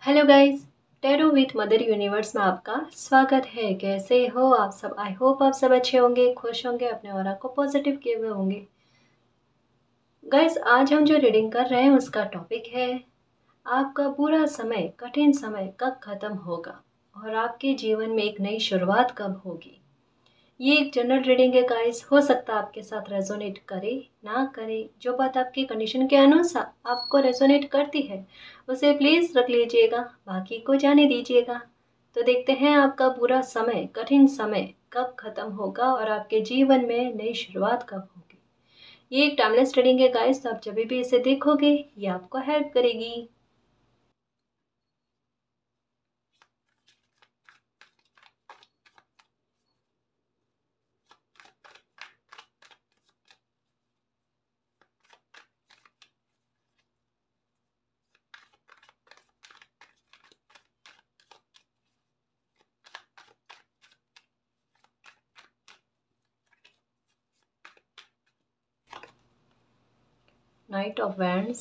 Hello guys, tarot with mother universe में आपका स्वागत है। कैसे हो आप सब? आई होप आप सब अच्छे होंगे, खुश होंगे, अपने ऑरा को पॉजिटिव किए हुए होंगे। गाइस, आज हम जो रीडिंग कर रहे हैं उसका टॉपिक है आपका बुरा समय, कठिन समय कब खत्म होगा और आपके जीवन में एक नई शुरुआत कब होगी। ये एक जनरल रीडिंग है गाइस, हो सकता है आपके साथ रेजोनेट करे ना करे। जो बात आपकी कंडीशन के अनुसार आपको रेजोनेट करती है उसे प्लीज रख लीजिएगा, बाकी को जाने दीजिएगा। तो देखते हैं आपका बुरा समय, कठिन समय कब खत्म होगा और आपके जीवन में नई शुरुआत कब होगी। ये एक टाइमलेस रीडिंग है गाइस, तो आप जब भी इसे देखोगे ये आपको हेल्प करेगी। Night of wands,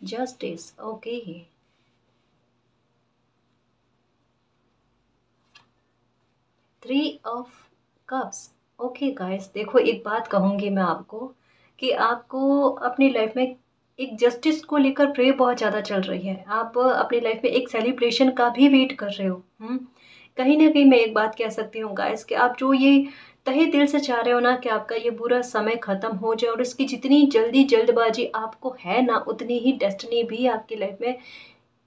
justice, okay. Three of cups, okay guys. देखो, एक बात कहूँगी मैं आपको कि आपको अपनी लाइफ में एक जस्टिस को लेकर प्रे बहुत ज़्यादा चल रही है। आप अपनी लाइफ में एक सेलिब्रेशन का भी वेट कर रहे हो। कहीं ना कहीं मैं एक बात कह सकती हूँ गाइस कि आप जो ये तहे दिल से चाह रहे हो ना कि आपका ये बुरा समय ख़त्म हो जाए, और इसकी जितनी जल्दी जल्दबाजी आपको है ना, उतनी ही डेस्टिनी भी आपकी लाइफ में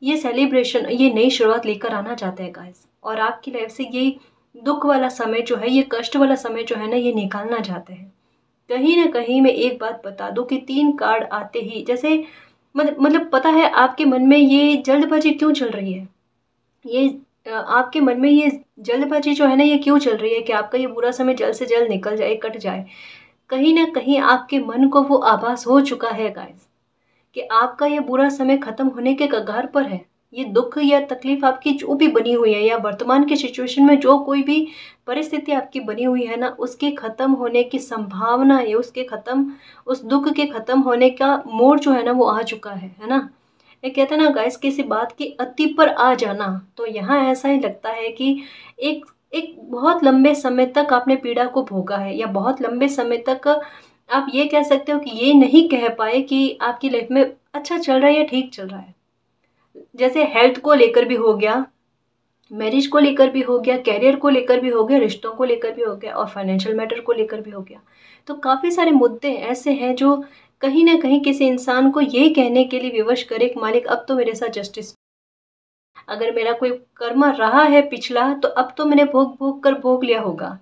ये सेलिब्रेशन, ये नई शुरुआत लेकर आना चाहते हैं गाइस। और आपकी लाइफ से ये दुख वाला समय जो है, ये कष्ट वाला समय जो है ना, ये निकालना चाहते हैं। कहीं ना कहीं मैं एक बात बता दूं कि तीन कार्ड आते ही जैसे मतलब पता है आपके मन में ये जल्दबाजी क्यों चल रही है। ये आपके मन में ये जल्दबाजी जो है ना, ये क्यों चल रही है कि आपका ये बुरा समय जल्द से जल्द निकल जाए, कट जाए। कहीं ना कहीं आपके मन को वो आभास हो चुका है गाइस कि आपका ये बुरा समय खत्म होने के कगार पर है। ये दुख या तकलीफ आपकी जो भी बनी हुई है, या वर्तमान की सिचुएशन में जो कोई भी परिस्थिति आपकी बनी हुई है ना, उसके खत्म होने की संभावना है, उसके खत्म, उस दुख के खत्म होने का मोड़ जो है ना वो आ चुका है ना। ये कहते हैं ना गाइस, किसी बात की अति पर आ जाना। तो यहाँ ऐसा ही लगता है कि एक एक बहुत लंबे समय तक आपने पीड़ा को भोगा है, या बहुत लंबे समय तक आप ये कह सकते हो कि ये नहीं कह पाए कि आपकी लाइफ में अच्छा चल रहा है या ठीक चल रहा है। जैसे हेल्थ को लेकर भी हो गया, मैरिज को लेकर भी हो गया, कैरियर को लेकर भी हो गया, रिश्तों को लेकर भी हो गया, और फाइनेंशियल मैटर को लेकर भी हो गया। तो काफ़ी सारे मुद्दे ऐसे हैं जो कहीं ना कहीं किसी इंसान को ये कहने के लिए विवश करे कि मालिक अब तो मेरे साथ जस्टिस, अगर मेरा कोई कर्म रहा है पिछला तो अब तो मैंने भोग भोग कर भोग लिया होगा।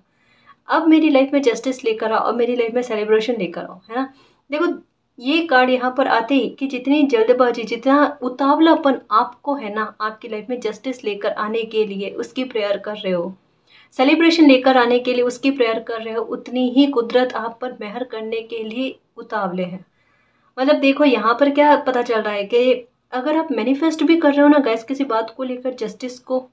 अब मेरी लाइफ में जस्टिस लेकर आओ और मेरी लाइफ में सेलिब्रेशन लेकर आओ, है ना। देखो, ये कार्ड यहाँ पर आते ही कि जितनी जल्दबाजी, जितना उतावलापन आपको है ना आपकी लाइफ में जस्टिस लेकर आने के लिए उसकी प्रेयर कर रहे हो, सेलिब्रेशन लेकर आने के लिए उसकी प्रेयर कर रहे हो, उतनी ही कुदरत आप पर मेहर करने के लिए उतावले हैं। मतलब देखो, यहाँ पर क्या पता चल रहा है कि अगर आप मैनिफेस्ट भी कर रहे हो ना गैस किसी बात को लेकर, जस्टिस को,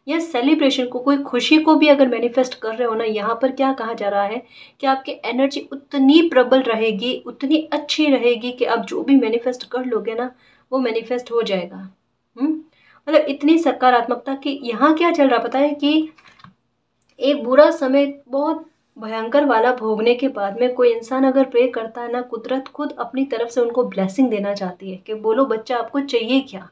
या सेलिब्रेशन को, कोई खुशी को भी अगर मैनिफेस्ट कर रहे हो ना, यहाँ पर क्या कहा जा रहा है कि आपकी एनर्जी उतनी प्रबल रहेगी, उतनी अच्छी रहेगी कि आप जो भी मैनिफेस्ट कर लोगे ना वो मैनिफेस्ट हो जाएगा। मतलब इतनी सकारात्मकता की यहाँ क्या चल रहा पता है कि एक बुरा समय बहुत भयंकर वाला भोगने के बाद में कोई इंसान अगर प्रे करता है ना, कुदरत खुद अपनी तरफ से उनको ब्लेसिंग देना चाहती है कि बोलो बच्चा, आपको चाहिए क्या।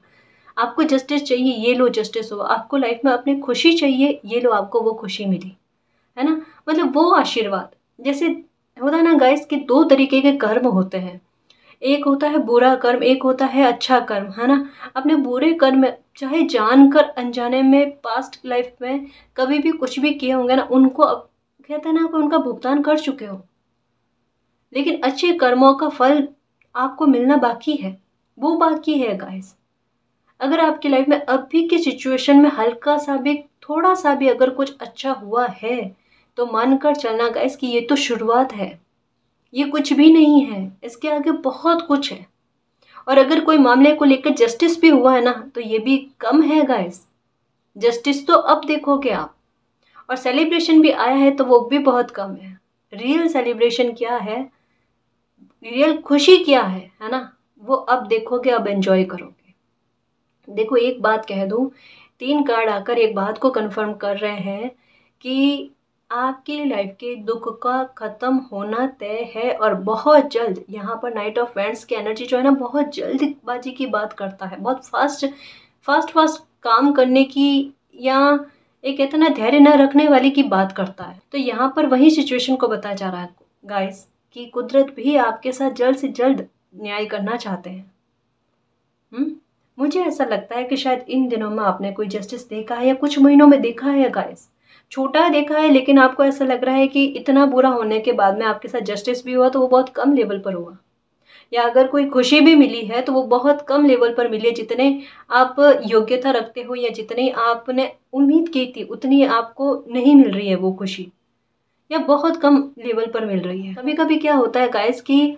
आपको जस्टिस चाहिए, ये लो जस्टिस हो। आपको लाइफ में अपनी खुशी चाहिए, ये लो, आपको वो खुशी मिली, है ना। मतलब वो आशीर्वाद, जैसे होता है ना गाइस कि दो तरीके के कर्म होते हैं। एक होता है बुरा कर्म, एक होता है अच्छा कर्म, है ना। अपने बुरे कर्म चाहे जानकर अनजाने में पास्ट लाइफ में कभी भी कुछ भी किए होंगे ना, उनको अब कहते हैं ना कि उनका भुगतान कर चुके हो। लेकिन अच्छे कर्मों का फल आपको मिलना बाकी है, वो बाकी है गाइस। अगर आपकी लाइफ में अभी की सिचुएशन में हल्का सा भी, थोड़ा सा भी अगर कुछ अच्छा हुआ है, तो मानकर चलना गाइस कि ये तो शुरुआत है, ये कुछ भी नहीं है, इसके आगे बहुत कुछ है। और अगर कोई मामले को लेकर जस्टिस भी हुआ है ना, तो ये भी कम है गाइस। जस्टिस तो अब देखोगे आप, और सेलिब्रेशन भी आया है तो वो भी बहुत कम है। रियल सेलिब्रेशन क्या है, रियल खुशी क्या है ना। वो अब देखोगे, अब एंजॉय करोगे। देखो एक बात कह दूं, 3 कार्ड आकर एक बात को कंफर्म कर रहे हैं कि आपकी लाइफ के दुख का ख़त्म होना तय है और बहुत जल्द। यहाँ पर नाइट ऑफ वैंड्स की एनर्जी जो है ना, बहुत जल्दबाजी की बात करता है, बहुत फास्ट फास्ट फास्ट काम करने की, या एक कहते ना धैर्य न रखने वाली की बात करता है। तो यहाँ पर वही सिचुएशन को बताया जा रहा है गाइस कि कुदरत भी आपके साथ जल्द से जल्द न्याय करना चाहते हैं। मुझे ऐसा लगता है कि शायद इन दिनों में आपने कोई जस्टिस देखा है या कुछ महीनों में देखा है गाइस। छोटा देखा है, लेकिन आपको ऐसा लग रहा है कि इतना बुरा होने के बाद में आपके साथ जस्टिस भी हुआ तो वो बहुत कम लेवल पर हुआ, या अगर कोई खुशी भी मिली है तो वो बहुत कम लेवल पर मिली है। जितने आप योग्यता रखते हो या जितनी आपने उम्मीद की थी उतनी आपको नहीं मिल रही है वो खुशी, या बहुत कम लेवल पर मिल रही है। कभी कभी क्या होता है गाइस कि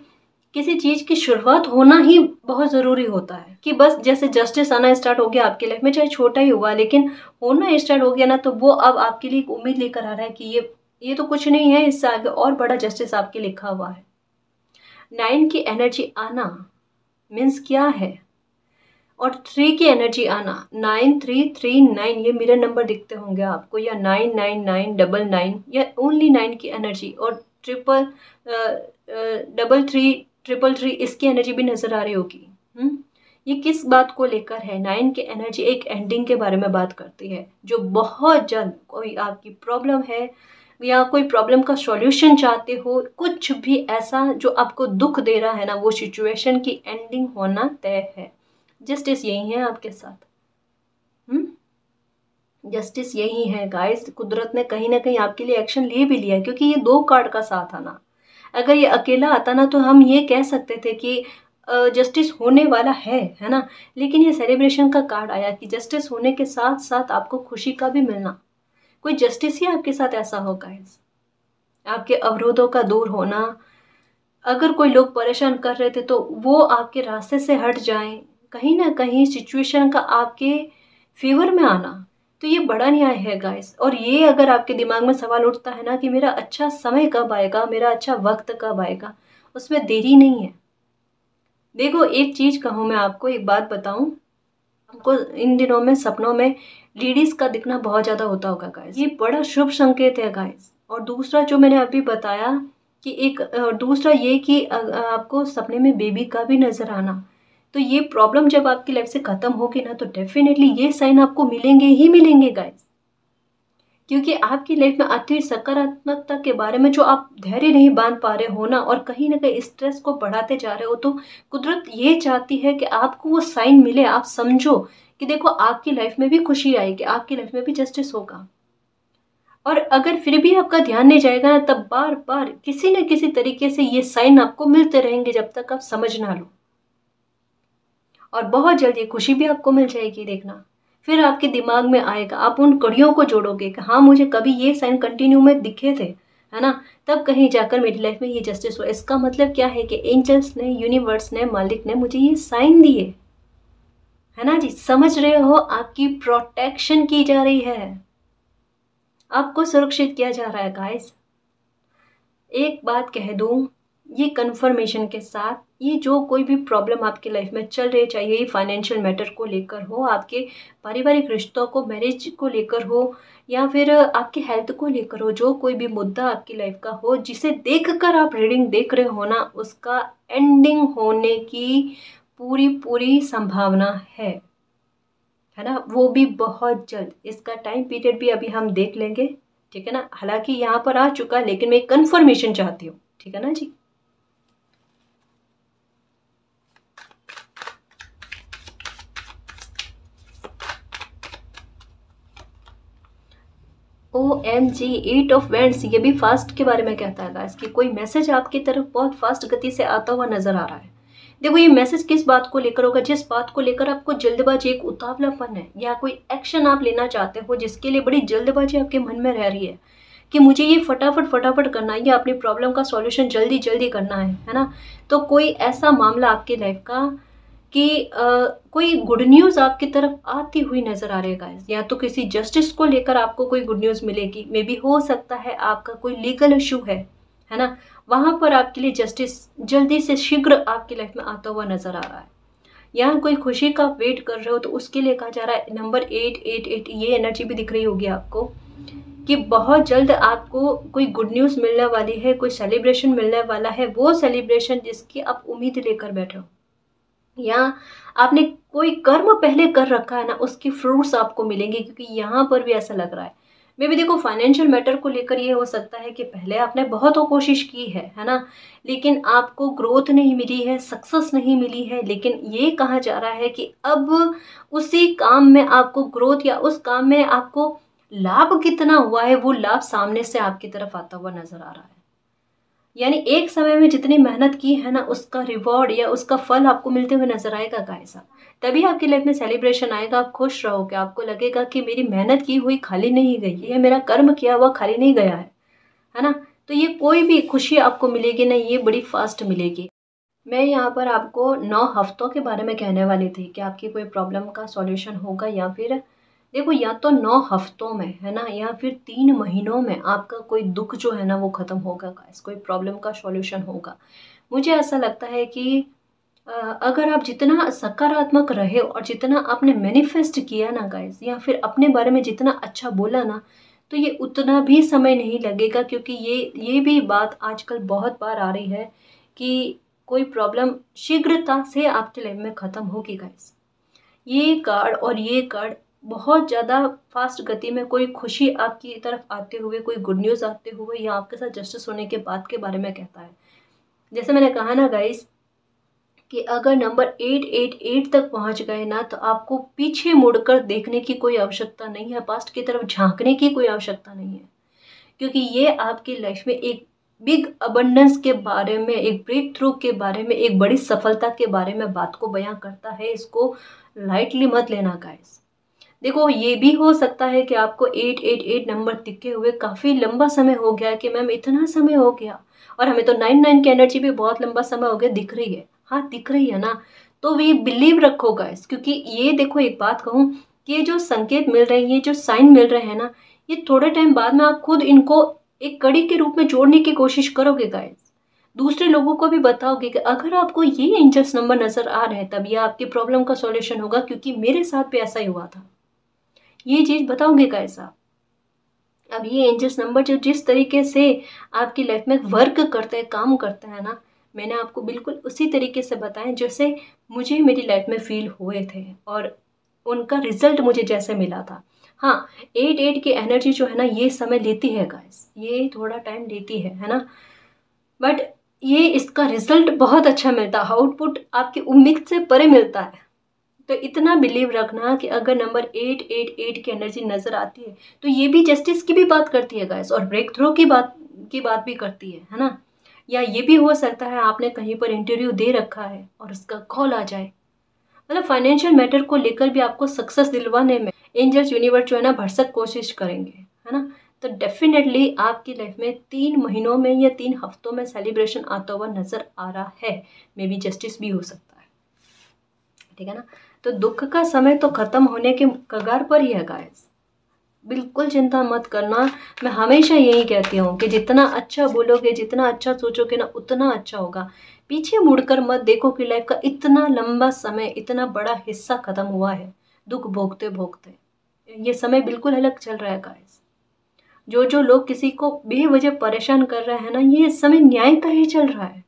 किसी चीज की शुरुआत होना ही बहुत जरूरी होता है, कि बस जैसे जस्टिस आना स्टार्ट हो गया आपकी लाइफ में, चाहे छोटा ही हुआ लेकिन होना स्टार्ट हो गया ना, तो वो अब आपके लिए एक उम्मीद लेकर आ रहा है कि ये तो कुछ नहीं है, इससे आगे और बड़ा जस्टिस आपके लिखा हुआ है। 9 की एनर्जी आना मीन्स क्या है, और 3 की एनर्जी आना, 9339, ये मिरर नंबर दिखते होंगे आपको, या 99999 या ओनली 9 की एनर्जी, और 33333 इसकी एनर्जी भी नजर आ रही होगी। ये किस बात को लेकर है? 9 की एनर्जी एक एंडिंग के बारे में बात करती है, जो बहुत जल्द कोई आपकी प्रॉब्लम है या कोई प्रॉब्लम का सॉल्यूशन चाहते हो, कुछ भी ऐसा जो आपको दुख दे रहा है ना, वो सिचुएशन की एंडिंग होना तय है। जस्टिस यही है आपके साथ। जस्टिस यही है गाइस। कुदरत ने कहीं ना कहीं आपके लिए एक्शन ले भी लिया है, क्योंकि ये 2 कार्ड का साथ आना, अगर ये अकेला आता ना तो हम ये कह सकते थे कि जस्टिस होने वाला है ना, लेकिन ये सेलिब्रेशन का कार्ड आया कि जस्टिस होने के साथ साथ आपको खुशी का भी मिलना, कोई जस्टिस ही आपके साथ ऐसा हो गाइस। आपके अवरोधों का दूर होना, अगर कोई लोग परेशान कर रहे थे तो वो आपके रास्ते से हट जाएं, कहीं ना कहीं सिचुएशन का आपके फेवर में आना, तो ये बड़ा न्याय है गाइस। और ये अगर आपके दिमाग में सवाल उठता है ना कि मेरा अच्छा समय कब आएगा, मेरा अच्छा वक्त कब आएगा, उसमें देरी नहीं है। देखो एक चीज कहूँ मैं आपको, एक बात बताऊं, हमको इन दिनों में सपनों में लेडीज का दिखना बहुत ज्यादा होता होगा गाइस, ये बड़ा शुभ संकेत है गाइस। और दूसरा जो मैंने अभी बताया कि एक दूसरा ये कि आपको सपने में बेबी का भी नजर आना, तो ये प्रॉब्लम जब आपकी लाइफ से खत्म होगी ना, तो डेफिनेटली ये साइन आपको मिलेंगे ही मिलेंगे गाइस। क्योंकि आपकी लाइफ में आती हुई सकारात्मकता के बारे में जो आप धैर्य नहीं बांध पा रहे हो ना, और कहीं ना कहीं स्ट्रेस को बढ़ाते जा रहे हो, तो कुदरत ये चाहती है कि आपको वो साइन मिले, आप समझो कि देखो आपकी लाइफ में भी खुशी आएगी, आपकी लाइफ में भी जस्टिस होगा। और अगर फिर भी आपका ध्यान नहीं जाएगा ना, तब बार बार किसी न किसी तरीके से ये साइन आपको मिलते रहेंगे जब तक आप समझ ना लो। और बहुत जल्दी खुशी भी आपको मिल जाएगी, देखना। फिर आपके दिमाग में आएगा, आप उन कड़ियों को जोड़ोगे कि हाँ मुझे कभी ये साइन कंटिन्यू में दिखे थे, है ना, तब कहीं जाकर मेरी लाइफ में ये जस्टिस हुआ। इसका मतलब क्या है कि एंजल्स ने, यूनिवर्स ने, मालिक ने मुझे ये साइन दिए, है ना जी। समझ रहे हो, आपकी प्रोटेक्शन की जा रही है, आपको सुरक्षित किया जा रहा है गाइस। एक बात कह दूं, ये कंफर्मेशन के साथ, ये जो कोई भी प्रॉब्लम आपकी लाइफ में चल रही है, चाहे ये फाइनेंशियल मैटर को लेकर हो, आपके पारिवारिक रिश्तों को, मैरिज को लेकर हो, या फिर आपकी हेल्थ को लेकर हो, जो कोई भी मुद्दा आपकी लाइफ का हो जिसे देखकर आप रीडिंग देख रहे हो ना, उसका एंडिंग होने की पूरी पूरी संभावना है ना, वो भी बहुत जल्द। इसका टाइम पीरियड भी अभी हम देख लेंगे, ठीक है ना। हालांकि यहाँ पर आ चुका, लेकिन मैं कंफर्मेशन चाहती हूँ, ठीक है ना जी। OMG, 8 ऑफ वैंड्स, ये भी फास्ट के बारे में कहता है गाइस कि कोई मैसेज आपकी तरफ बहुत फास्ट गति से आता हुआ नजर आ रहा है। देखो ये मैसेज किस बात को लेकर होगा, जिस बात को लेकर आपको जल्दबाजी, एक उतावलापन है, या कोई एक्शन आप लेना चाहते हो जिसके लिए बड़ी जल्दबाजी आपके मन में रह रही है कि मुझे ये फटाफट फटाफट करना है, या अपनी प्रॉब्लम का सॉल्यूशन जल्दी जल्दी करना है ना। तो कोई ऐसा मामला आपकी लाइफ का कि कोई गुड न्यूज़ आपकी तरफ आती हुई नज़र आ रही है गाइस, या तो किसी जस्टिस को लेकर आपको कोई गुड न्यूज़ मिलेगी, मे बी हो सकता है आपका कोई लीगल इशू है ना, वहाँ पर आपके लिए जस्टिस जल्दी से शीघ्र आपकी लाइफ में आता हुआ नज़र आ रहा है। यहाँ कोई खुशी का वेट कर रहे हो तो उसके लिए कहा जा रहा है नंबर 888, ये एनर्जी भी दिख रही होगी आपको कि बहुत जल्द आपको कोई गुड न्यूज़ मिलने वाली है, कोई सेलिब्रेशन मिलने वाला है, वो सेलिब्रेशन जिसकी आप उम्मीद लेकर बैठे हो, या आपने कोई कर्म पहले कर रखा है ना, उसकी फ्रूट्स आपको मिलेंगे, क्योंकि यहाँ पर भी ऐसा लग रहा है। मे भी देखो फाइनेंशियल मैटर को लेकर ये हो सकता है कि पहले आपने बहुत कोशिश की है ना, लेकिन आपको ग्रोथ नहीं मिली है, सक्सेस नहीं मिली है, लेकिन ये कहा जा रहा है कि अब उसी काम में आपको ग्रोथ या उस काम में आपको लाभ कितना हुआ है, वो लाभ सामने से आपकी तरफ आता हुआ नजर आ रहा है। यानी एक समय में जितनी मेहनत की है ना, उसका रिवॉर्ड या उसका फल आपको मिलते हुए नजर आएगा गाइस। तभी आपकी लाइफ में सेलिब्रेशन आएगा, आप खुश रहोगे, आपको लगेगा कि मेरी मेहनत की हुई खाली नहीं गई है, मेरा कर्म किया हुआ खाली नहीं गया है ना। तो ये कोई भी खुशी आपको मिलेगी ना, ये बड़ी फास्ट मिलेगी। मैं यहाँ पर आपको 9 हफ्तों के बारे में कहने वाली थी कि आपकी कोई प्रॉब्लम का सॉल्यूशन होगा, या फिर देखो या तो 9 हफ्तों में है ना, या फिर 3 महीनों में आपका कोई दुख जो है ना वो ख़त्म होगा गाइस, कोई प्रॉब्लम का सॉल्यूशन होगा। मुझे ऐसा लगता है कि अगर आप जितना सकारात्मक रहे और जितना आपने मैनिफेस्ट किया ना गाइस, या फिर अपने बारे में जितना अच्छा बोला ना, तो ये उतना भी समय नहीं लगेगा, क्योंकि ये भी बात आजकल बहुत बार आ रही है कि कोई प्रॉब्लम शीघ्रता से आपके लाइफ में ख़त्म होगी गाइस। ये कार्ड और ये कार्ड बहुत ज़्यादा फास्ट गति में कोई खुशी आपकी तरफ आते हुए, कोई गुड न्यूज़ आते हुए, या आपके साथ जस्टिस होने के बाद के बारे में कहता है। जैसे मैंने कहा ना गाइस कि अगर नंबर 888 तक पहुंच गए ना, तो आपको पीछे मुड़कर देखने की कोई आवश्यकता नहीं है, पास्ट की तरफ झांकने की कोई आवश्यकता नहीं है, क्योंकि ये आपकी लाइफ में एक बिग अबंडेंस के बारे में, एक ब्रेक थ्रू के बारे में, एक बड़ी सफलता के बारे में बात को बयां करता है। इसको लाइटली मत लेना गाइस। देखो ये भी हो सकता है कि आपको 888 नंबर दिखे हुए काफ़ी लंबा समय हो गया, कि मैम इतना समय हो गया, और हमें तो 99 की एनर्जी भी बहुत लंबा समय हो गया दिख रही है। हाँ दिख रही है ना, तो ये बिलीव रखो गाइस, क्योंकि ये देखो एक बात कहूँ कि ये जो संकेत मिल रहे हैं, ये जो साइन मिल रहे हैं ना, ये थोड़े टाइम बाद में आप खुद इनको एक कड़ी के रूप में जोड़ने की कोशिश करोगे गाइस। दूसरे लोगों को भी बताओगे कि अगर आपको ये एंजल्स नंबर नजर आ रहे हैं, तब ये आपकी प्रॉब्लम का सॉल्यूशन होगा, क्योंकि मेरे साथ भी ऐसा ही हुआ था। ये चीज बताओगे कैसा। अब ये एंजल्स नंबर जो जिस तरीके से आपकी लाइफ में वर्क करते हैं, काम करते हैं ना, मैंने आपको बिल्कुल उसी तरीके से बताएं जैसे मुझे मेरी लाइफ में फील हुए थे, और उनका रिजल्ट मुझे जैसे मिला था। हाँ 8 की एनर्जी जो है ना, ये समय लेती है गाइस, ये थोड़ा टाइम लेती है ना, बट ये इसका रिजल्ट बहुत अच्छा मिलता है, आउटपुट आपकी उम्मीद से परे मिलता है। तो इतना बिलीव रखना कि अगर नंबर 888 की एनर्जी नजर आती है, तो ये भी जस्टिस की भी बात करती है गाइस, और ब्रेक थ्रू की बात भी करती है ना। या ये भी हो सकता है आपने कहीं पर इंटरव्यू दे रखा है और उसका कॉल आ जाए, मतलब फाइनेंशियल मैटर को लेकर भी आपको सक्सेस दिलवाने में एंजल्स यूनिवर्स जो है ना भरसक कोशिश करेंगे, है ना। तो डेफिनेटली आपकी लाइफ में 3 महीनों में या 3 हफ्तों में सेलिब्रेशन आता हुआ नजर आ रहा है, मे बी जस्टिस भी हो सकता है, ठीक है ना। तो दुख का समय तो खत्म होने के कगार पर ही है गाइस, बिल्कुल चिंता मत करना। मैं हमेशा यही कहती हूँ कि जितना अच्छा बोलोगे, जितना अच्छा सोचोगे ना, उतना अच्छा होगा। पीछे मुड़कर मत देखो कि लाइफ का इतना लंबा समय, इतना बड़ा हिस्सा खत्म हुआ है दुख भोगते भोगते। ये समय बिल्कुल अलग चल रहा है गाइस। जो जो लोग किसी को बेवजह परेशान कर रहे हैं ना, ये समय न्याय का ही चल रहा है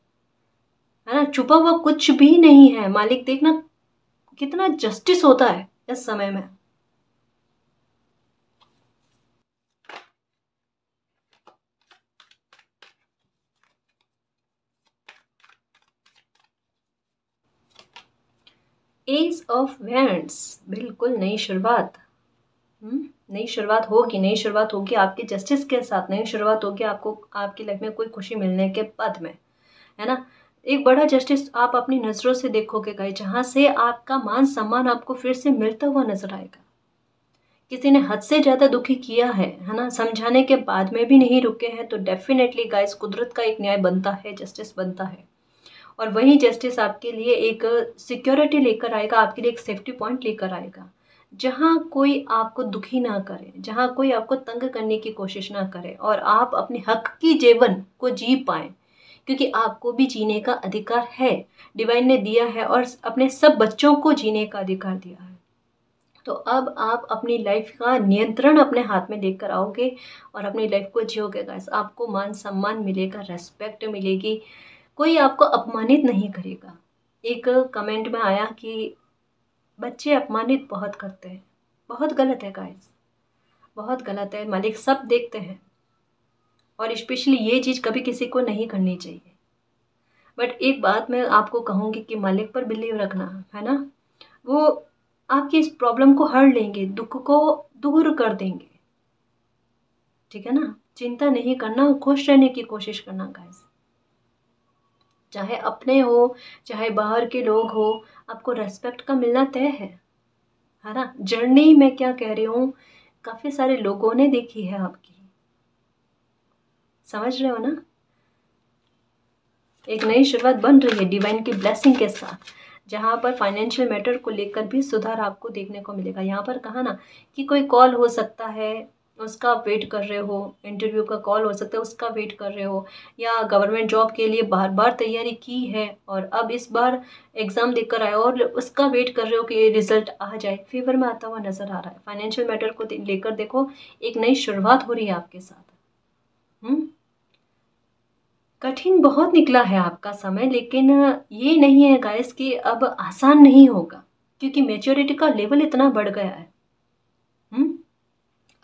ना। छुपा हुआ कुछ भी नहीं है। मालिक देखना कितना जस्टिस होता है इस समय में। एज ऑफ वैंड्स, बिल्कुल नई शुरुआत। नई शुरुआत होगी, नई शुरुआत होगी आपकी जस्टिस के साथ, नई शुरुआत होगी आपको आपकी लाइफ में कोई खुशी मिलने के बाद में, है ना। एक बड़ा जस्टिस आप अपनी नज़रों से देखोगे गाइस, जहाँ से आपका मान सम्मान आपको फिर से मिलता हुआ नजर आएगा। किसी ने हद से ज़्यादा दुखी किया है ना, समझाने के बाद में भी नहीं रुके हैं, तो डेफिनेटली गाइस कुदरत का एक न्याय बनता है, जस्टिस बनता है। और वही जस्टिस आपके लिए एक सिक्योरिटी लेकर आएगा, आपके लिए एक सेफ्टी पॉइंट लेकर आएगा, जहाँ कोई आपको दुखी ना करे, जहाँ कोई आपको तंग करने की कोशिश ना करे, और आप अपने हक की जीवन को जी पाएं। क्योंकि आपको भी जीने का अधिकार है, डिवाइन ने दिया है और अपने सब बच्चों को जीने का अधिकार दिया है। तो अब आप अपनी लाइफ का नियंत्रण अपने हाथ में लेकर आओगे और अपनी लाइफ को जियोगे गाइस। आपको मान सम्मान मिलेगा, रेस्पेक्ट मिलेगी, कोई आपको अपमानित नहीं करेगा। एक कमेंट में आया कि बच्चे अपमानित बहुत करते हैं, बहुत गलत है गाइस, बहुत गलत है। मालिक सब देखते हैं और स्पेशली ये चीज़ कभी किसी को नहीं करनी चाहिए। बट एक बात मैं आपको कहूँगी कि मालिक पर बिलीव रखना, है ना, वो आपकी इस प्रॉब्लम को हर लेंगे, दुख को दूर कर देंगे, ठीक है ना। चिंता नहीं करना, खुश रहने की कोशिश करना गाइस। चाहे अपने हो चाहे बाहर के लोग हो, आपको रेस्पेक्ट का मिलना तय है ना। जर्नी मैं क्या कह रही हूँ, काफ़ी सारे लोगों ने देखी है आपकी, समझ रहे हो ना। एक नई शुरुआत बन रही है डिवाइन की ब्लेसिंग के साथ, जहाँ पर फाइनेंशियल मैटर को लेकर भी सुधार आपको देखने को मिलेगा। यहाँ पर कहा ना कि कोई कॉल हो सकता है, उसका आप वेट कर रहे हो, इंटरव्यू का कॉल हो सकता है, उसका वेट कर रहे हो, या गवर्नमेंट जॉब के लिए बार बार तैयारी की है और अब इस बार एग्ज़ाम देकर आए और उसका वेट कर रहे हो कि रिजल्ट आ जाए, फेवर में आता हुआ नज़र आ रहा है। फाइनेंशियल मैटर को लेकर देखो, एक नई शुरुआत हो रही है आपके साथ। कठिन बहुत निकला है आपका समय, लेकिन ये नहीं है गाइस कि अब आसान नहीं होगा, क्योंकि मैच्योरिटी का लेवल इतना बढ़ गया है।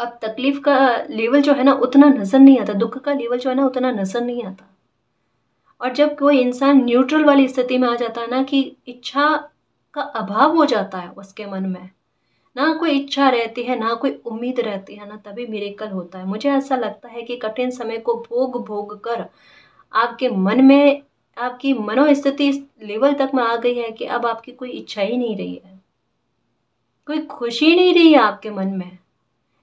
अब तकलीफ का लेवल जो है ना उतना नज़र नहीं आता, दुख का लेवल जो है ना उतना नज़र नहीं आता। और जब कोई इंसान न्यूट्रल वाली स्थिति में आ जाता है ना, कि इच्छा का अभाव हो जाता है उसके मन में, ना कोई इच्छा रहती है ना कोई उम्मीद रहती है ना, तभी मिरेकल होता है। मुझे ऐसा लगता है कि कठिन समय को भोग भोग कर आपके मन में, आपकी मनोस्थिति इस लेवल तक में आ गई है कि अब आपकी कोई इच्छा ही नहीं रही है, कोई खुशी नहीं रही है आपके मन में।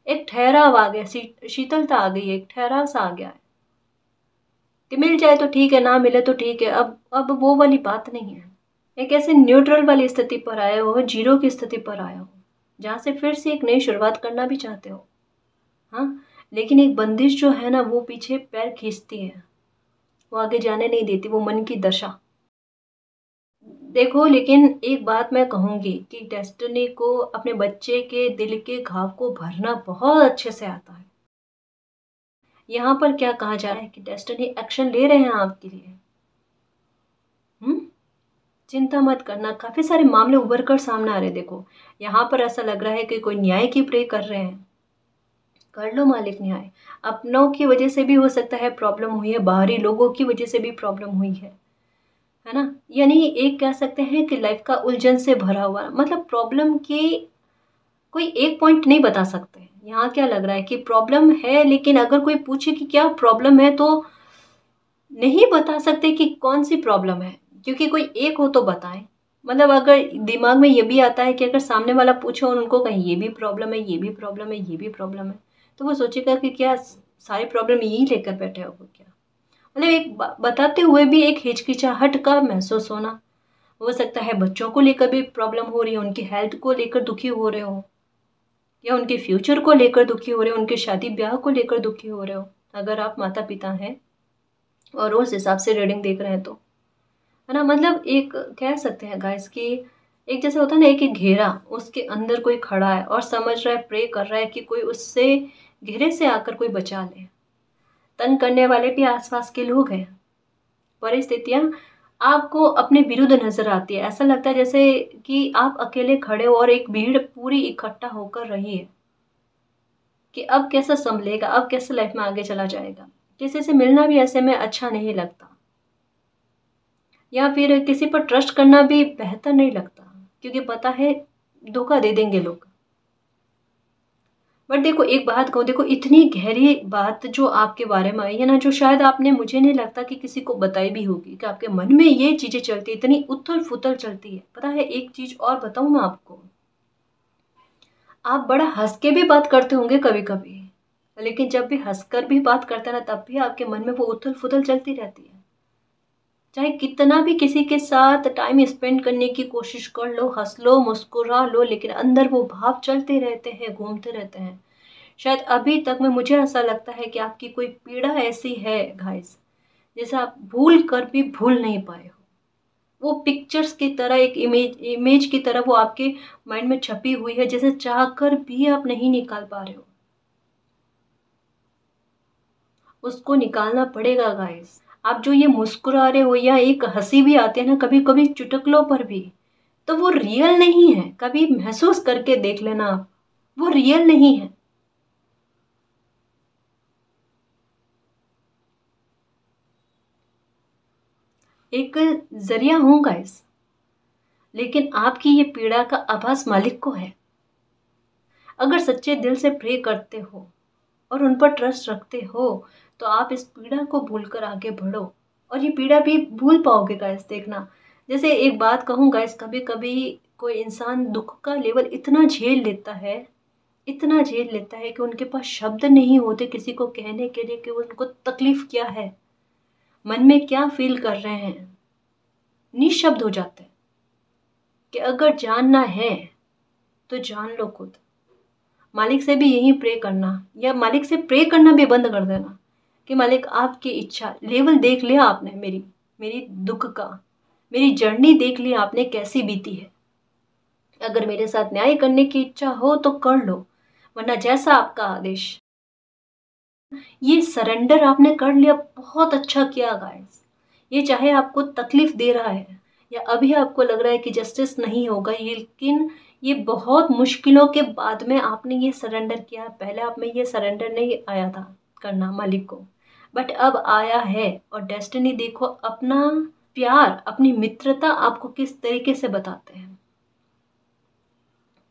एक ठहराव आ गया, शीतलता आ गई है, एक ठहराव सा आ गया है कि मिल जाए तो ठीक है, ना मिले तो ठीक है। अब वो वाली बात नहीं है। एक ऐसे न्यूट्रल वाली स्थिति पर आए हो, जीरो की स्थिति पर आए हो, जहाँ से फिर से एक नई शुरुआत करना भी चाहते हो, हाँ, लेकिन एक बंदिश जो है ना वो पीछे पैर खींचती है, वो आगे जाने नहीं देती, वो मन की दशा। देखो, लेकिन एक बात मैं कहूँगी कि डेस्टिनी को अपने बच्चे के दिल के घाव को भरना बहुत अच्छे से आता है। यहाँ पर क्या कहा जा रहा है कि डेस्टिनी एक्शन ले रहे हैं आपके लिए। चिंता मत करना, काफ़ी सारे मामले उभर कर सामने आ रहे हैं। देखो, यहाँ पर ऐसा लग रहा है कि कोई न्याय की प्रे कर रहे हैं, कर लो मालिक न्याय। अपनों की वजह से भी हो सकता है प्रॉब्लम हुई है, बाहरी लोगों की वजह से भी प्रॉब्लम हुई है ना। यानी एक कह सकते हैं कि लाइफ का उलझन से भरा हुआ, मतलब प्रॉब्लम की कोई एक पॉइंट नहीं बता सकते। यहाँ क्या लग रहा है कि प्रॉब्लम है, लेकिन अगर कोई पूछे कि क्या प्रॉब्लम है तो नहीं बता सकते कि कौन सी प्रॉब्लम है, क्योंकि कोई एक हो तो बताएं। मतलब अगर दिमाग में ये भी आता है कि अगर सामने वाला पूछे और उनको कहीं ये भी प्रॉब्लम है, ये भी प्रॉब्लम है, ये भी प्रॉब्लम है, तो वो सोचेगा कि क्या सारी प्रॉब्लम यही लेकर बैठे हो क्या। मतलब एक बताते हुए भी एक हिचकिचाहट का महसूस होना। हो सकता है बच्चों को लेकर भी प्रॉब्लम हो रही है, उनकी हेल्थ को लेकर दुखी हो रहे हो, या उनके फ्यूचर को लेकर दुखी हो रहे हो, उनके शादी ब्याह को लेकर दुखी हो रहे हो, अगर आप माता पिता हैं और उस हिसाब से रीडिंग देख रहे हैं तो, है ना। मतलब एक कह सकते हैं गाइस कि एक जैसे होता है ना, एक घेरा, उसके अंदर कोई खड़ा है और समझ रहा है, प्रे कर रहा है कि कोई उससे घेरे से आकर कोई बचा ले। तंग करने वाले भी आसपास के लोग हैं, परिस्थितियाँ आपको अपने विरुद्ध नजर आती है। ऐसा लगता है जैसे कि आप अकेले खड़े हो और एक भीड़ पूरी इकट्ठा होकर रही है कि अब कैसे संभलेगा, अब कैसे लाइफ में आगे चला जाएगा। किसी से मिलना भी ऐसे में अच्छा नहीं लगता, या फिर किसी पर ट्रस्ट करना भी बेहतर नहीं लगता, क्योंकि पता है धोखा दे देंगे लोग। बट देखो, एक बात कहूँ, देखो इतनी गहरी बात जो आपके बारे में आई है ना, जो शायद आपने, मुझे नहीं लगता कि किसी को बताई भी होगी, कि आपके मन में ये चीज़ें चलती, इतनी उथल फुथल चलती है। पता है एक चीज़ और बताऊँ मैं आपको, आप बड़ा हंस के भी बात करते होंगे कभी कभी, लेकिन जब भी हंसकर भी बात करते हैं ना, तब भी आपके मन में वो उथल फुथल चलती रहती है। चाहे कितना भी किसी के साथ टाइम स्पेंड करने की कोशिश कर लो, हंस लो, मुस्कुरा लो, लेकिन अंदर वो भाव चलते रहते हैं, घूमते रहते हैं। शायद अभी तक में मुझे ऐसा लगता है कि आपकी कोई पीड़ा ऐसी है गाइस, जैसे आप भूल कर भी भूल नहीं पाए हो। वो पिक्चर्स की तरह, एक इमेज की तरह वो आपके माइंड में छपी हुई है, जैसे चाह कर भी आप नहीं निकाल पा रहे हो। उसको निकालना पड़ेगा गाइस। आप जो ये मुस्कुरा रहे हो या एक हंसी भी आती है ना कभी कभी चुटकुलों पर भी, तो वो रियल नहीं है। कभी महसूस करके देख लेना आप, वो रियल नहीं है। एक जरिया हूं गाइस, लेकिन आपकी ये पीड़ा का आभास मालिक को है। अगर सच्चे दिल से प्रे करते हो और उन पर ट्रस्ट रखते हो, तो आप इस पीड़ा को भूलकर आगे बढ़ो, और ये पीड़ा भी भूल पाओगे गाइस। देखना, जैसे एक बात कहूँ गाइस, कभी कभी कोई इंसान दुख का लेवल इतना झेल लेता है, इतना झेल लेता है कि उनके पास शब्द नहीं होते किसी को कहने के लिए कि उनको तकलीफ क्या है, मन में क्या फील कर रहे हैं। निशब्द हो जाते हैं कि अगर जानना है तो जान लो खुद। मालिक से भी यही प्रे करना, या मालिक से प्रे करना भी बंद कर देना कि मालिक आपकी इच्छा, लेवल देख लिया आपने मेरी मेरी दुख का, मेरी जर्नी देख ली आपने कैसी बीती है। अगर मेरे साथ न्याय करने की इच्छा हो तो कर लो, वरना जैसा आपका आदेश। ये सरेंडर आपने कर लिया, बहुत अच्छा किया गाइस। ये चाहे आपको तकलीफ दे रहा है या अभी आपको लग रहा है कि जस्टिस नहीं होगा, ये लेकिन ये बहुत मुश्किलों के बाद में आपने ये सरेंडर किया। पहले आप में ये सरेंडर नहीं आया था करना मालिक को, बट अब आया है। और डेस्टिनी देखो अपना प्यार, अपनी मित्रता आपको किस तरीके से बताते हैं।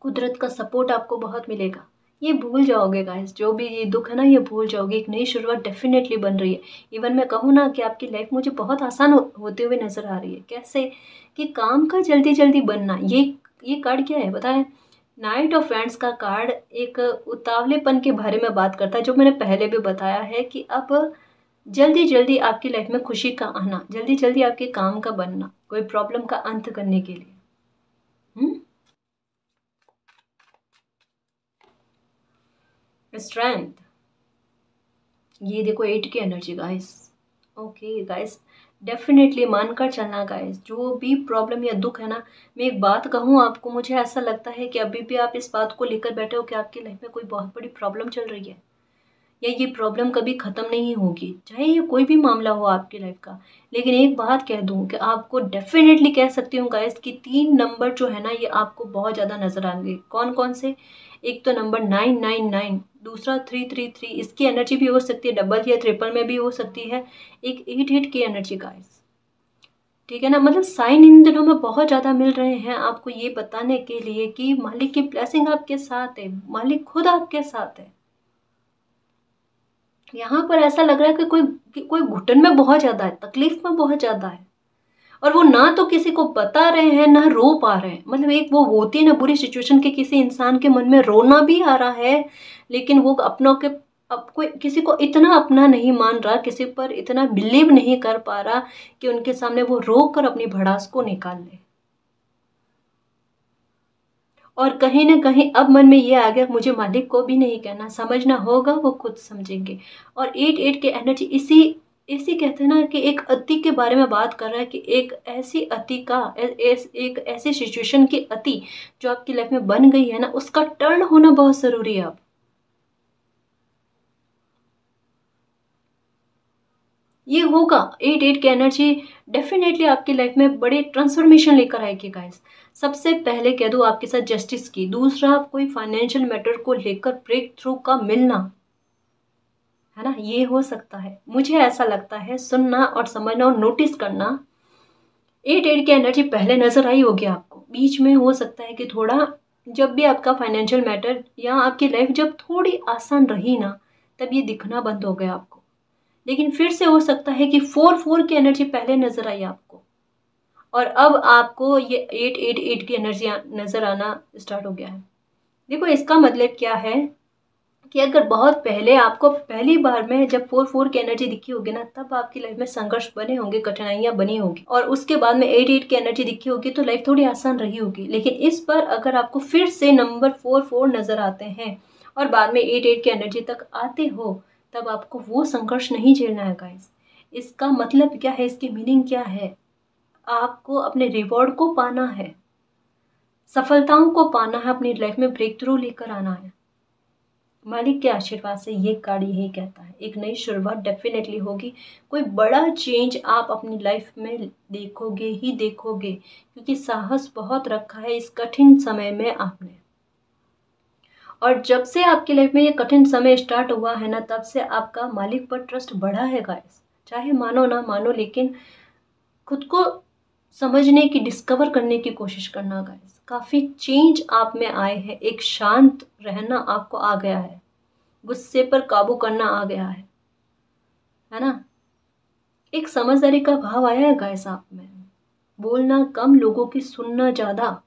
कुदरत का सपोर्ट आपको बहुत मिलेगा। ये भूल जाओगे गाइस, जो भी ये दुख है ना ये भूल जाओगे। एक नई शुरुआत डेफिनेटली बन रही है। इवन मैं कहूँ ना कि आपकी लाइफ मुझे बहुत आसान होते हुए नजर आ रही है। कैसे कि काम का जल्दी जल्दी बनना। ये कार्ड क्या है बताएं? नाइट ऑफ फ्रेंड्स का कार्ड एक उतावलेपन के बारे में बात करता है, जो मैंने पहले भी बताया है कि अब जल्दी जल्दी आपकी लाइफ में खुशी का आना, जल्दी जल्दी आपके काम का बनना, कोई प्रॉब्लम का अंत करने के लिए। स्ट्रेंथ, ये देखो 8 की energy guys. Okay guys, definitely मानकर चलना गाइस। जो भी प्रॉब्लम या दुख है ना, मैं एक बात कहूँ आपको, मुझे ऐसा लगता है कि अभी भी आप इस बात को लेकर बैठे हो कि आपकी लाइफ में कोई बहुत बड़ी प्रॉब्लम चल रही है, या ये प्रॉब्लम कभी ख़त्म नहीं होगी, चाहे ये कोई भी मामला हो आपकी लाइफ का। लेकिन एक बात कह दूं कि आपको डेफिनेटली कह सकती हूँ गाइस कि 3 नंबर जो है ना ये आपको बहुत ज़्यादा नजर आएंगे। कौन कौन से? एक तो नंबर 999, दूसरा 333, इसकी एनर्जी भी हो सकती है डबल या ट्रिपल में भी हो सकती है। एक 88 की एनर्जी गाइस, ठीक है ना। मतलब साइन इन दिनों में बहुत ज़्यादा मिल रहे हैं आपको ये बताने के लिए कि मालिक की ब्लेसिंग आपके साथ है, मालिक खुद आपके साथ है। यहाँ पर ऐसा लग रहा है कि कोई घुटन में बहुत ज्यादा है, तकलीफ में बहुत ज्यादा है, और वो ना तो किसी को बता रहे हैं ना रो पा रहे हैं। मतलब एक वो होती है ना बुरी सिचुएशन के, किसी इंसान के मन में रोना भी आ रहा है, लेकिन वो अपनों के, अब कोई किसी को इतना अपना नहीं मान रहा, किसी पर इतना बिलीव नहीं कर पा रहा कि उनके सामने वो रो कर अपनी भड़ास को निकाल ले। और कहीं ना कहीं अब मन में ये आ गया, मुझे मालिक को भी नहीं कहना, समझना होगा, वो खुद समझेंगे। और 8 की एनर्जी इसी इसी कहते हैं ना कि एक अति के बारे में बात कर रहा है, कि एक ऐसी अति का एक ऐसी सिचुएशन की अति जो आपकी लाइफ में बन गई है ना, उसका टर्न होना बहुत जरूरी है अब। ये होगा। 8 की एनर्जी डेफिनेटली आपकी लाइफ में बड़ी ट्रांसफॉर्मेशन लेकर आएगी गाइस। सबसे पहले कह दूँ आपके साथ जस्टिस की, दूसरा कोई फाइनेंशियल मैटर को लेकर ब्रेक थ्रू का मिलना, है ना, ये हो सकता है। मुझे ऐसा लगता है सुनना और समझना और नोटिस करना। 8 की एनर्जी पहले नजर आई होगी आपको, बीच में हो सकता है कि थोड़ा, जब भी आपका फाइनेंशियल मैटर या आपकी लाइफ जब थोड़ी आसान रही ना, तब ये दिखना बंद हो गया आपको। लेकिन फिर से हो सकता है कि 4 की एनर्जी पहले नजर आई आपको, और अब आपको ये 8 की एनर्जी नजर आना स्टार्ट हो गया है। देखो इसका मतलब क्या है कि अगर बहुत पहले आपको पहली बार में जब 4 की एनर्जी दिखी होगी ना, तब आपकी लाइफ में संघर्ष बने होंगे, कठिनाइयां बनी होगी, और उसके बाद में 8 की एनर्जी दिखी होगी तो लाइफ थोड़ी आसान रही होगी। लेकिन इस पर अगर आपको फिर से नंबर 4 नजर आते हैं और बाद में 8 की एनर्जी तक आते हो, तब आपको वो संघर्ष नहीं झेलना है गाइस। इसका मतलब क्या है, इसकी मीनिंग क्या है? आपको अपने रिवॉर्ड को पाना है, सफलताओं को पाना है, अपनी लाइफ में ब्रेक थ्रू लेकर आना है। मालिक के आशीर्वाद से ये कार्ड यही कहता है, एक नई शुरुआत डेफिनेटली होगी। कोई बड़ा चेंज आप अपनी लाइफ में देखोगे ही देखोगे, क्योंकि साहस बहुत रखा है इस कठिन समय में आपने। और जब से आपकी लाइफ में ये कठिन समय स्टार्ट हुआ है ना, तब से आपका मालिक पर ट्रस्ट बढ़ा है गाइस। चाहे मानो ना मानो, लेकिन खुद को समझने की, डिस्कवर करने की कोशिश करना गाइस। काफ़ी चेंज आप में आए हैं, एक शांत रहना आपको आ गया है, गुस्से पर काबू करना आ गया है ना। एक समझदारी का भाव आया है गाइस आप में, बोलना कम, लोगों की सुनना ज़्यादा।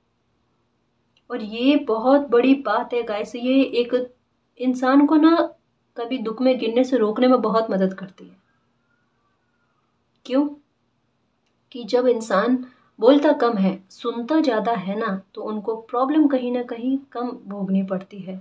और ये बहुत बड़ी बात है गाइस, ये एक इंसान को ना कभी दुख में गिरने से रोकने में बहुत मदद करती है। क्यों? कि जब इंसान बोलता कम है, सुनता ज़्यादा है ना, तो उनको प्रॉब्लम कहीं ना कहीं कम भोगनी पड़ती है।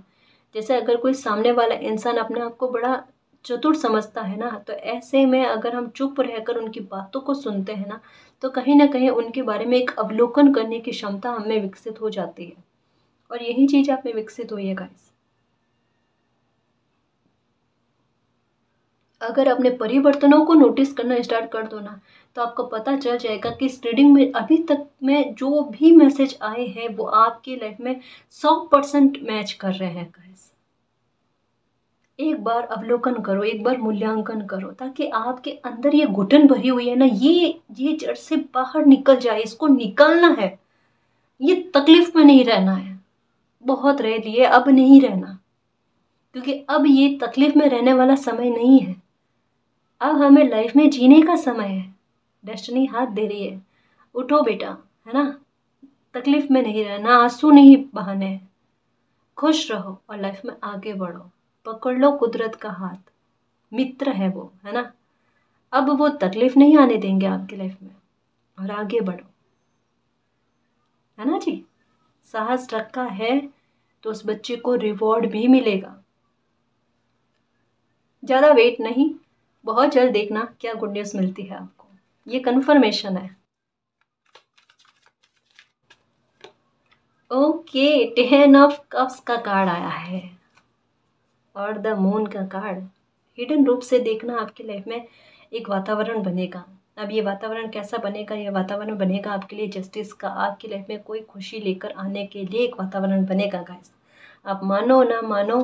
जैसे अगर कोई सामने वाला इंसान अपने आप को बड़ा चतुर समझता है ना, तो ऐसे में अगर हम चुप रहकर उनकी बातों को सुनते हैं ना कहीं उनके बारे में एक अवलोकन करने की क्षमता हमें विकसित हो जाती है। और यही चीज़ आप में विकसित हुई है गाइस। अगर अपने परिवर्तनों को नोटिस करना स्टार्ट कर दो ना, तो आपको पता चल जाएगा कि इस रीडिंग में अभी तक में जो भी मैसेज आए हैं वो आपकी लाइफ में 100% मैच कर रहे हैं गाइस। एक बार अवलोकन करो, एक बार मूल्यांकन करो, ताकि आपके अंदर ये घुटन भरी हुई है ना, ये जड़ से बाहर निकल जाए। इसको निकालना है, ये तकलीफ में नहीं रहना है। बहुत रह लिए, अब नहीं रहना, क्योंकि अब ये तकलीफ में रहने वाला समय नहीं है। अब हमें लाइफ में जीने का समय है। डेस्टिनी हाथ दे रही है, उठो बेटा, है ना। तकलीफ में नहीं रहना, आंसू नहीं बहाने, खुश रहो और लाइफ में आगे बढ़ो। पकड़ लो कुदरत का हाथ, मित्र है वो, है ना। अब वो तकलीफ नहीं आने देंगे आपकी लाइफ में, और आगे बढ़ो, है ना जी। साहस रखा है तो उस बच्चे को रिवॉर्ड भी मिलेगा। ज़्यादा वेट नहीं, बहुत जल्द देखना क्या गुड न्यूज़ मिलती है आपको, ये कन्फर्मेशन है। ओके, 10 ऑफ कप्स का कार्ड आया है और द मून का कार्ड। हिडन रूप से देखना, आपकी लाइफ में एक वातावरण बनेगा। अब ये वातावरण कैसा बनेगा? ये वातावरण बनेगा आपके लिए जस्टिस का। आपकी लाइफ में कोई खुशी लेकर आने के लिए एक वातावरण बनेगा गाइस। आप मानो ना मानो,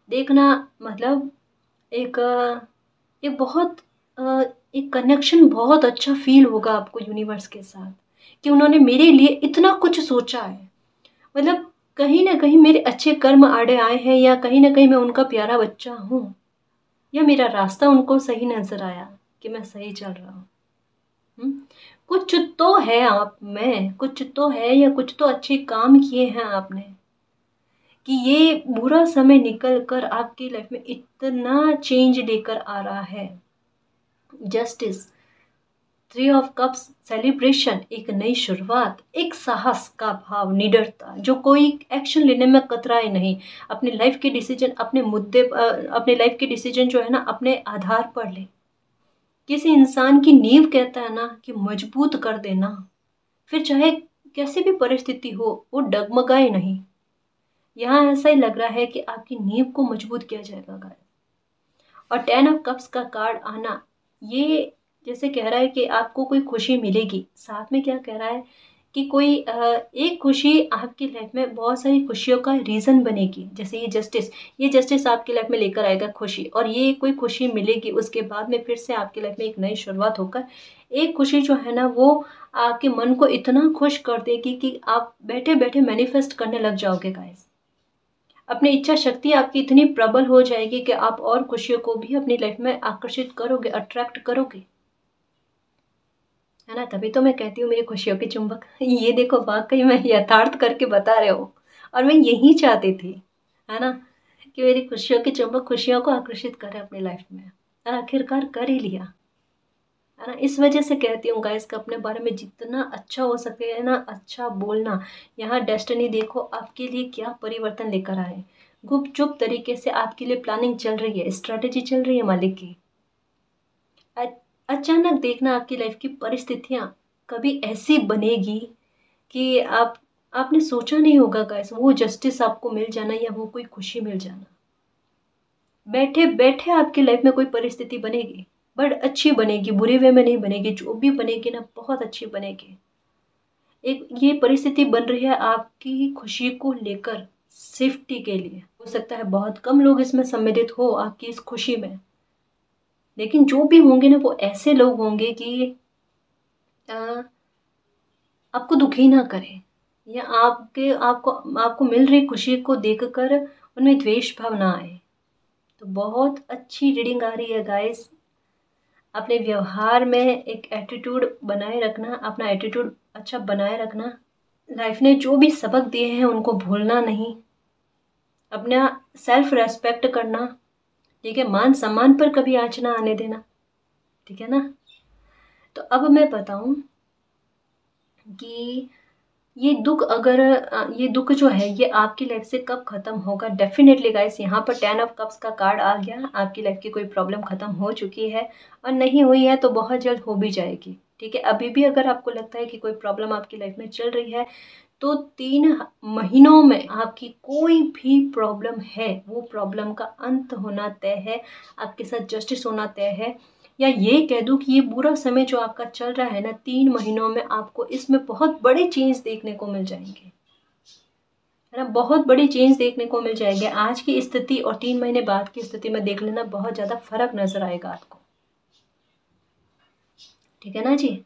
देखना मतलब एक एक बहुत एक कनेक्शन, बहुत अच्छा फील होगा आपको यूनिवर्स के साथ, कि उन्होंने मेरे लिए इतना कुछ सोचा है। मतलब कहीं ना कहीं मेरे अच्छे कर्म आड़े आए हैं, या कहीं ना कहीं मैं उनका प्यारा बच्चा हूँ, या मेरा रास्ता उनको सही नजर आया कि मैं सही चल रहा हूँ। कुछ तो है आप में, कुछ तो है, या कुछ तो अच्छे काम किए हैं आपने, कि ये बुरा समय निकल कर आपकी लाइफ में इतना चेंज लेकर आ रहा है। जस्टिस, 3 ऑफ कप्स, सेलिब्रेशन, एक नई शुरुआत, एक साहस का भाव, निडरता, जो कोई एक्शन लेने में कतराए नहीं। अपने लाइफ के डिसीजन, अपने मुद्दे, अपने लाइफ के डिसीजन जो है ना, अपने आधार पर ले। किसी इंसान की नींव कहता है ना कि मजबूत कर देना, फिर चाहे कैसी भी परिस्थिति हो वो डगमगाए नहीं। यहाँ ऐसा ही लग रहा है कि आपकी नींव को मजबूत किया जाएगा गाइस। और 10 ऑफ कप्स का कार्ड आना, ये जैसे कह रहा है कि आपको कोई खुशी मिलेगी। साथ में क्या कह रहा है कि कोई एक खुशी आपकी लाइफ में बहुत सारी खुशियों का रीज़न बनेगी। जैसे ये जस्टिस आपकी लाइफ में लेकर आएगा खुशी, और ये कोई खुशी मिलेगी, उसके बाद में फिर से आपकी लाइफ में एक नई शुरुआत होकर एक खुशी जो है ना, वो आपके मन को इतना खुश कर देगी कि आप बैठे बैठे मैनिफेस्ट करने लग जाओगे गाइस। अपनी इच्छा शक्ति आपकी इतनी प्रबल हो जाएगी कि आप और खुशियों को भी अपनी लाइफ में आकर्षित करोगे, अट्रैक्ट करोगे, है ना। तभी तो मैं कहती हूँ मेरी खुशियों के चुंबक। ये देखो, वाकई में यथार्थ करके बता रहे हो, और मैं यही चाहती थी, है ना, कि मेरी खुशियों के चुंबक खुशियों को आकर्षित करे अपनी लाइफ में, और आखिरकार कर ही लिया, है ना। इस वजह से कहती हूँ गाइस का अपने बारे में जितना अच्छा हो सके, है ना, अच्छा बोलना। यहाँ डेस्टिनी देखो आपके लिए क्या परिवर्तन लेकर आए। गुपचुप तरीके से आपके लिए प्लानिंग चल रही है, स्ट्रेटेजी चल रही है मालिक की। अचानक देखना आपकी लाइफ की परिस्थितियाँ कभी ऐसी बनेगी कि आपने सोचा नहीं होगा गाइस, वो जस्टिस आपको मिल जाना या वो कोई खुशी मिल जाना। बैठे बैठे आपकी लाइफ में कोई परिस्थिति बनेगी, बट अच्छी बनेगी, बुरे वे में नहीं बनेगी। जो भी बनेगी ना, बहुत अच्छी बनेगी। एक ये परिस्थिति बन रही है आपकी खुशी को लेकर, सेफ्टी के लिए। हो सकता है बहुत कम लोग इसमें सम्मिलित हो आपकी इस खुशी में, लेकिन जो भी होंगे ना, वो ऐसे लोग होंगे कि अ, आपको दुखी ना करें, या आपको आपको मिल रही खुशी को देखकर उनमें द्वेष भाव ना आए। तो बहुत अच्छी रीडिंग आ रही है गाइस। अपने व्यवहार में एक एटीट्यूड बनाए रखना, अपना एटीट्यूड अच्छा बनाए रखना। लाइफ ने जो भी सबक दिए हैं उनको भूलना नहीं। अपना सेल्फ रेस्पेक्ट करना, ठीक है। मान सम्मान पर कभी आँच ना आने देना, ठीक है ना। तो अब मैं बताऊं कि ये दुख जो है ये आपकी लाइफ से कब खत्म होगा। डेफिनेटली गाइस, यहाँ पर 10 ऑफ कप्स का कार्ड आ गया। आपकी लाइफ की कोई प्रॉब्लम खत्म हो चुकी है, और नहीं हुई है तो बहुत जल्द हो भी जाएगी, ठीक है। अभी भी अगर आपको लगता है कि कोई प्रॉब्लम आपकी लाइफ में चल रही है, तो 3 महीनों में आपकी कोई भी प्रॉब्लम है, वो प्रॉब्लम का अंत होना तय है, आपके साथ जस्टिस होना तय है। या ये कह दूं कि ये बुरा समय जो आपका चल रहा है ना, 3 महीनों में आपको इसमें बहुत बड़े चेंज देखने को मिल जाएंगे, है ना। बहुत बड़ी चेंज देखने को मिल जाएंगे। आज की स्थिति और 3 महीने बाद की स्थिति में देख लेना, बहुत ज़्यादा फर्क नजर आएगा आपको, ठीक है ना जी।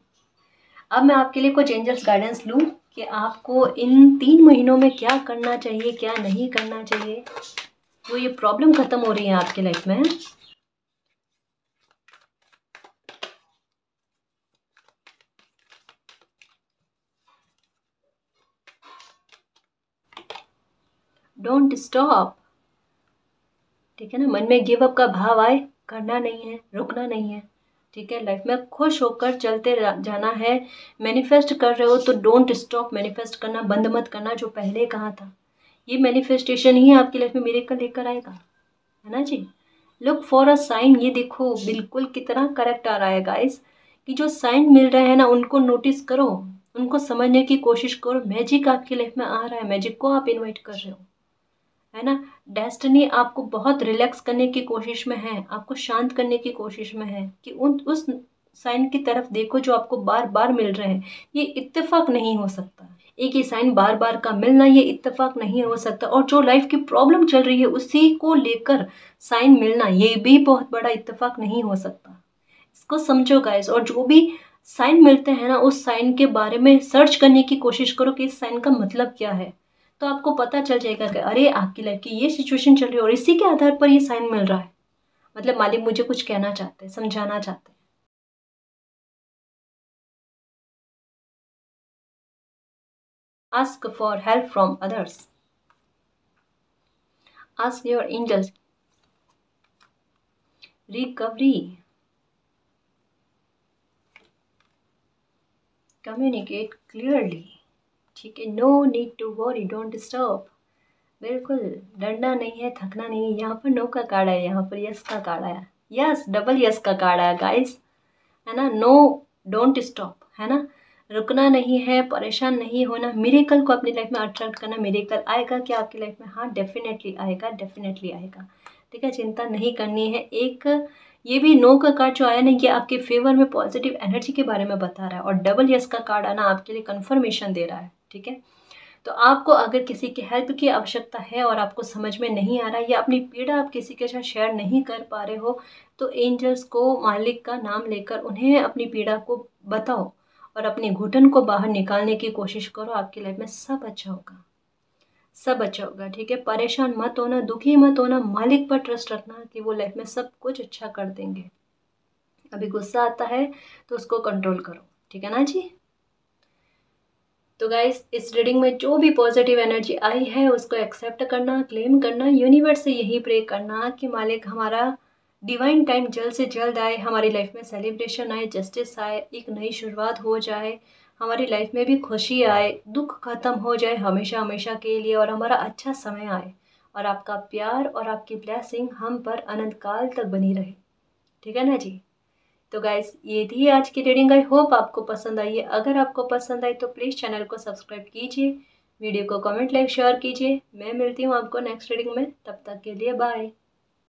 अब मैं आपके लिए कुछ एंजल्स गाइडेंस लूँ कि आपको इन 3 महीनों में क्या करना चाहिए, क्या नहीं करना चाहिए, तो ये प्रॉब्लम खत्म हो रही है आपकी लाइफ में। डोंट स्टॉप, ठीक है ना। मन में गिव अप का भाव आए, करना नहीं है, रुकना नहीं है, ठीक है। लाइफ में खुश होकर चलते जाना है। मैनिफेस्ट कर रहे हो तो डोंट स्टॉप, मैनिफेस्ट करना बंद मत करना। जो पहले कहा था, ये मैनिफेस्टेशन ही आपकी लाइफ में मिरेकल लेकर आएगा, है ना जी। लुक फॉर अ साइन, ये देखो बिल्कुल कितना करेक्ट आ रहा है गाइस, कि जो साइन मिल रहे हैं ना उनको नोटिस करो, उनको समझने की कोशिश करो। मैजिक आपकी लाइफ में आ रहा है, मैजिक को आप इनवाइट कर रहे हो, है ना। डेस्टिनी आपको बहुत रिलैक्स करने की कोशिश में है, आपको शांत करने की कोशिश में है कि उस साइन की तरफ देखो जो आपको बार बार मिल रहे हैं। ये इत्तेफाक नहीं हो सकता, एक ही साइन बार बार का मिलना ये इत्तेफाक नहीं हो सकता। और जो लाइफ की प्रॉब्लम चल रही है उसी को लेकर साइन मिलना, ये भी बहुत बड़ा इत्तेफाक नहीं हो सकता। इसको समझो गाइस। और जो भी साइन मिलते हैं ना, उस साइन के बारे में सर्च करने की कोशिश करो कि इस साइन का मतलब क्या है। तो आपको पता चल जाएगा कि अरे आपकी लाइफ की ये सिचुएशन चल रही है और इसी के आधार पर ये साइन मिल रहा है, मतलब मालिक मुझे कुछ कहना चाहते हैं, समझाना चाहते हैं। Ask for help from others, ask your angels, recovery, communicate clearly, ठीक है। No need to worry, don't stop. बिल्कुल डरना नहीं है, थकना नहीं है। यहाँ पर नो का कार्ड है, यहाँ पर यस का कार्ड आया। यस, डबल यस का कार्ड आया गाइस, है ना। नो, डोंट स्टॉप, है ना। रुकना नहीं है, परेशान नहीं होना, मिरेकल को अपनी लाइफ में अट्रैक्ट करना। मिरेकल आएगा क्या आपकी लाइफ में? हाँ डेफिनेटली आएगा, डेफिनेटली आएगा, ठीक है। चिंता नहीं करनी है। एक ये भी नो का कार्ड जो आया ना, ये आपके फेवर में पॉजिटिव एनर्जी के बारे में बता रहा है, और डबल यस का कार्ड आना आपके लिए कंफर्मेशन दे रहा है, ठीक है। तो आपको अगर किसी की हेल्प की आवश्यकता है और आपको समझ में नहीं आ रहा, या अपनी पीड़ा आप किसी के साथ शेयर नहीं कर पा रहे हो, तो एंजल्स को मालिक का नाम लेकर उन्हें अपनी पीड़ा को बताओ और अपनी घुटन को बाहर निकालने की कोशिश करो। आपकी लाइफ में सब अच्छा होगा, सब अच्छा होगा, ठीक है। परेशान मत होना, दुखी मत होना, मालिक पर ट्रस्ट रखना कि वो लाइफ में सब कुछ अच्छा कर देंगे। अभी गुस्सा आता है तो उसको कंट्रोल करो, ठीक है ना जी। तो गाइस, इस रीडिंग में जो भी पॉजिटिव एनर्जी आई है उसको एक्सेप्ट करना, क्लेम करना, यूनिवर्स से यही प्रे करना कि मालिक हमारा डिवाइन टाइम जल्द से जल्द आए, हमारी लाइफ में सेलिब्रेशन आए, जस्टिस आए, एक नई शुरुआत हो जाए, हमारी लाइफ में भी खुशी आए, दुख खत्म हो जाए हमेशा हमेशा के लिए, और हमारा अच्छा समय आए, और आपका प्यार और आपकी ब्लेसिंग हम पर अनंत काल तक बनी रहे, ठीक है ना जी। तो गाइस ये थी आज की रीडिंग। आई होप आपको पसंद आई है। अगर आपको पसंद आई तो प्लीज़ चैनल को सब्सक्राइब कीजिए, वीडियो को कमेंट लाइक शेयर कीजिए। मैं मिलती हूँ आपको नेक्स्ट रीडिंग में, तब तक के लिए बाय।